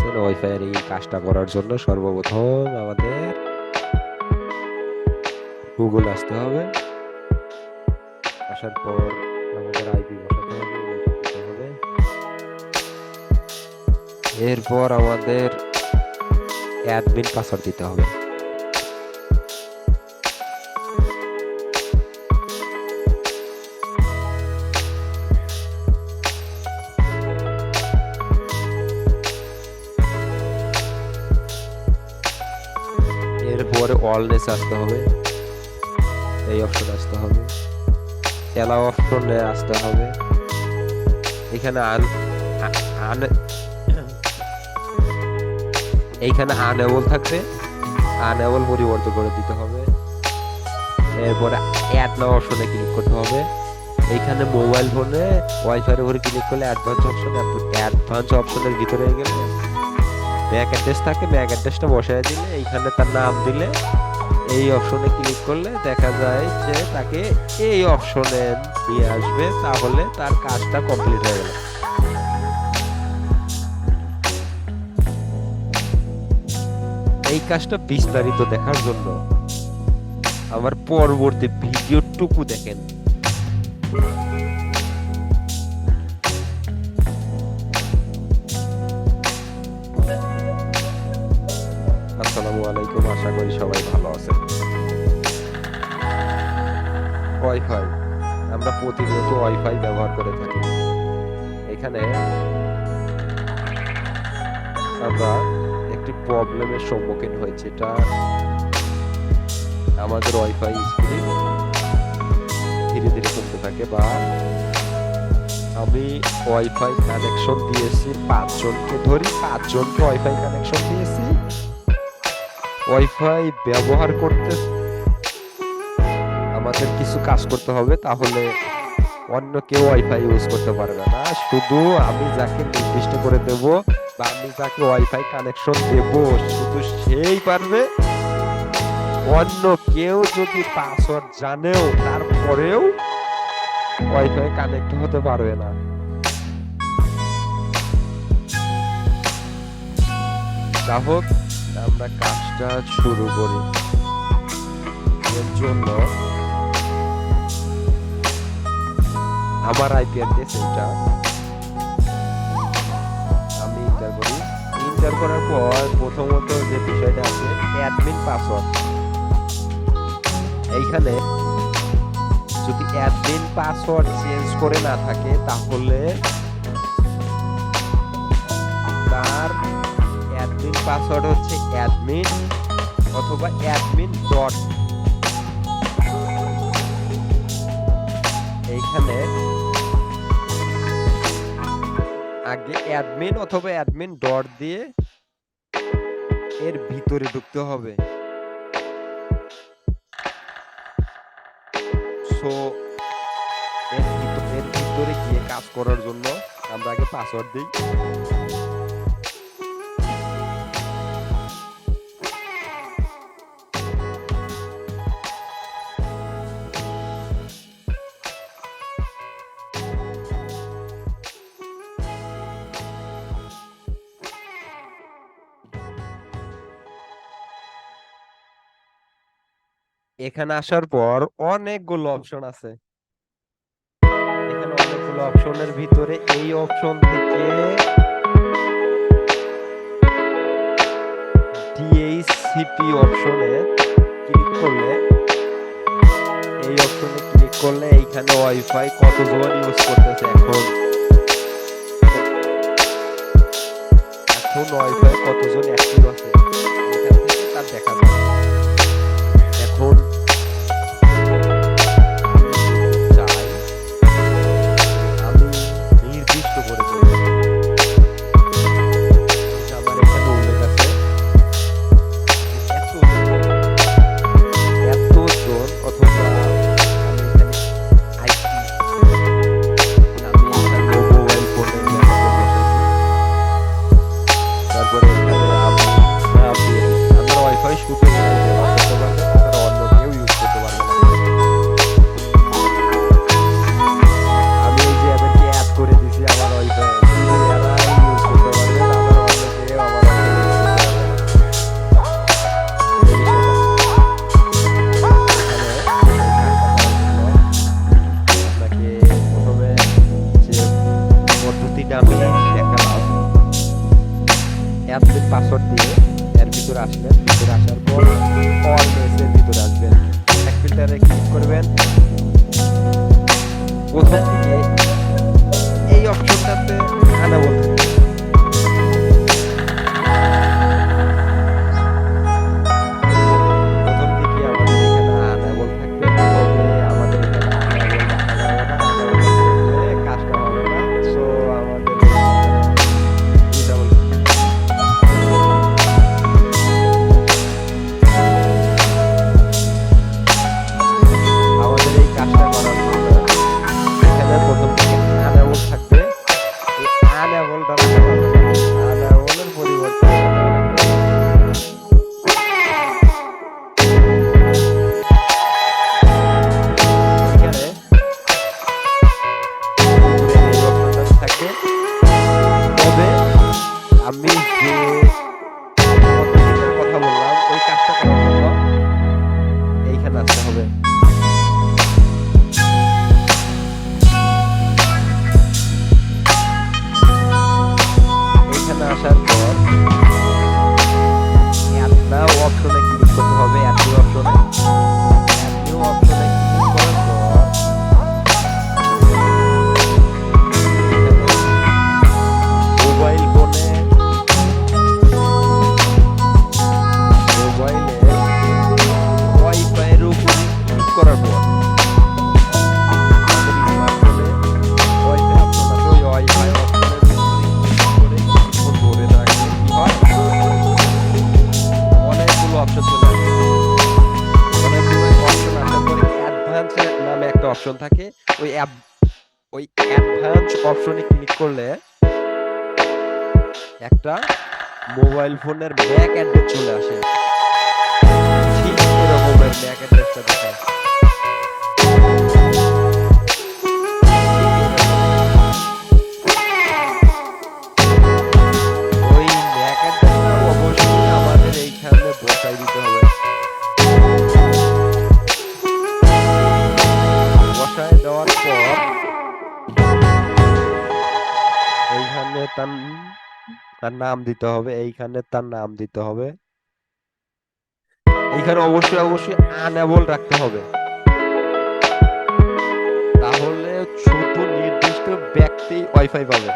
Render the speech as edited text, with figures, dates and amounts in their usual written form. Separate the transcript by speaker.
Speaker 1: আছেন ওয়াইফাই এর এই কাজটা করার জন্য সর্বপ্রথম আমাদের গুগল আসতে হবে। আসার পর আমাদের আইপি বসাতে হবে, দিতে হবে। এরপর আমাদের অ্যাডমিন পাসওয়ার্ড দিতে হবে। এরপরে অলনেস আসতে হবে, এই অপশন আসতে হবে, অ্যালাউ অপশনে আসতে হবে। এখানে এইখানে আনএবল থাকবে, আনএবল পরিবর্তন করে দিতে হবে। এরপরে অ্যাড নাও অপশনে ক্লিক করতে হবে। এইখানে মোবাইল ফোনে ওয়াইফাই এর উপরে ক্লিক করলে অ্যাডভান্স অপশনের ভিতরে গেলে ব্যাক অ্যাড্রেস থাকে, ব্যাক অ্যাড্রেসটা বসায় দিলে এইখানে তার নাম দিলে এই অপশনে ক্লিক করলে দেখা যায় যে তাকে এই অপশনে নিয়ে আসবে, তাহলে তার কাজটা কমপ্লিট হয়ে গেল। এই কাজটা বিস্তারিত দেখার জন্য আমার পরবর্তী ভিডিওটুকু দেখেন। আসসালামু আলাইকুম, আশা করি সবাই ভালো আছেন। ওয়াইফাই, আমরা প্রতিনিয়ত ওয়াইফাই ব্যবহার করে থাকি। এখানে আমরা একটি প্রবলেমের সম্মুখীন হয়েছি, এটা আমাদের ওয়াইফাই স্পিড ধীরে ধীরে কমতে থাকে। বা আমি ওয়াইফাই কানেকশন দিয়েছি 5 জনকে, ধরি 5 জনকে ওয়াইফাই কানেকশন দিয়েছি। ওয়াইফাই ব্যবহার করতে আমাদের কিছু কাজ করতে হবে, তাহলে অন্য কেউ ওয়াইফাই ইউজ করতে পারবে না। শুধু আমি যাকে নির্দিষ্ট করে দেব বা আমি যাকে ওয়াইফাই কানেকশন দেব শুধু সেই পারবে। অন্য কেউ যদি পাসওয়ার্ড জানেও তারপরেও ওয়াইফাই কানেক্ট হতে পারবে না। যা হোক, আমরা কাজটা শুরু করি। এর জন্য আমার আইপি অ্যাড্রেস এটা আমি এন্টার করি। এন্টার করার পর প্রথমত যে বিষয়টা আছে অ্যাডমিন পাসওয়ার্ড, এইখানে যদি অ্যাডমিন পাসওয়ার্ড চেঞ্জ করে না থাকে তাহলে তার অ্যাডমিন পাসওয়ার্ড হচ্ছে অ্যাডমিন অথবা অ্যাডমিন ডট। এইখানে আগে অ্যাডমিন অথবা অ্যাডমিন ডট দিয়ে এর ভিতরে ঢুকতে হবে। সো এর ভিতরে গিয়ে কাজ করার জন্য আমরা আগে পাসওয়ার্ড দিই। এখানে আসার পর অনেকগুলো অপশন আছে। এখানে অনেকগুলো অপশনের ভিতরে এই অপশন থেকে ডিএইচসিপি অপশনে ক্লিক করলে এইখানে ওয়াইফাই কতজন ইউজ করতেছে এখন ওয়াইফাই কতজন অ্যাক্টিভ আছে এখান থেকে তার দেখা যায়। এখন আমি নির্দিষ্ট করে দেব, আমার এখানে উল্লেখ আছে এতজন অথবা তারপরে আমরা ওয়াইফাই শুধু ব্যবহার করতে পারবে, তারা অন্য কেউ ইউজ করতে পারবে না। আমি এই যে এদেরকে অ্যাড করে দিছি আমার ওয়াইফাই, এরা ইউজ করতে পারবে, তারা অন্য কেউ আমার অ্যাডমিন পাসওয়ার্ড দিয়ে এর ভিতরে আসবেন। ভিতরে আসার পর অল মেসের ভিতরে আসবেন, ট্যাগ ফিল্টারে ক্লিক করবেন। প্রথম দিকে এই অপশনটাতে আনাবল প্রথম দিকে আমাদের এখানে আনাবল থাকবে, তবে আমাদের এখানে আনাবল রাখা যাবে না, আনাবল থাকলে কাজটা হবে না। সো আমাদের disable আমাদের এই কাজটা করার জন্য এখানে প্রথম থেকে আনএবল থাকবে। এই আনএবলটা রাখা যাবে না, আনএবলের পরিবর্তে এখানে এই অপশনটা থাকবে। তবে আমি যে পদ্ধতিটার কথা বললাম ওই কাজটা করার জন্য এইখানে আসতে হবে। এখানে আসার পর অ্যাড নাও অপশনে ক্লিক করতে হবে। অ্যাড নিউ অপশনে ক্লিক করার পর মোবাইলে ওয়াইফাই এর উপর ক্লিক করার পর আমাদের স্মার্টফোনে ওয়াইফাই অপশন আছে, ওই ওয়াইফাই অপশনের উপরে ক্লিক করে কিছুক্ষণ ধরে রাখলে কি হয়, অনেকগুলো অপশন চলে আসে। অনেকগুলো অপশন আসার পরে অ্যাডভান্স নামে একটা অপশন থাকে। ওই অ্যাডভান্স অপশনে ক্লিক করলে একটা মোবাইল ফোনের ব্যাক অ্যাড্রেস চলে আসে, ঠিক এরকমের ব্যাক অ্যাড্রেসটা দেখায়। ওই ব্যাক অ্যাড্রেসটা অবশ্যই আমাদের এইখানে বসাই দিতে হবে। বসায় দেওয়ার পর এইখানে তার নাম দিতে হবে, এইখানে তার নাম দিতে হবে। এইখানে অবশ্যই আনএবল রাখতে হবে, তাহলে শুধু নির্দিষ্ট ব্যক্তি ওয়াইফাই পাবে।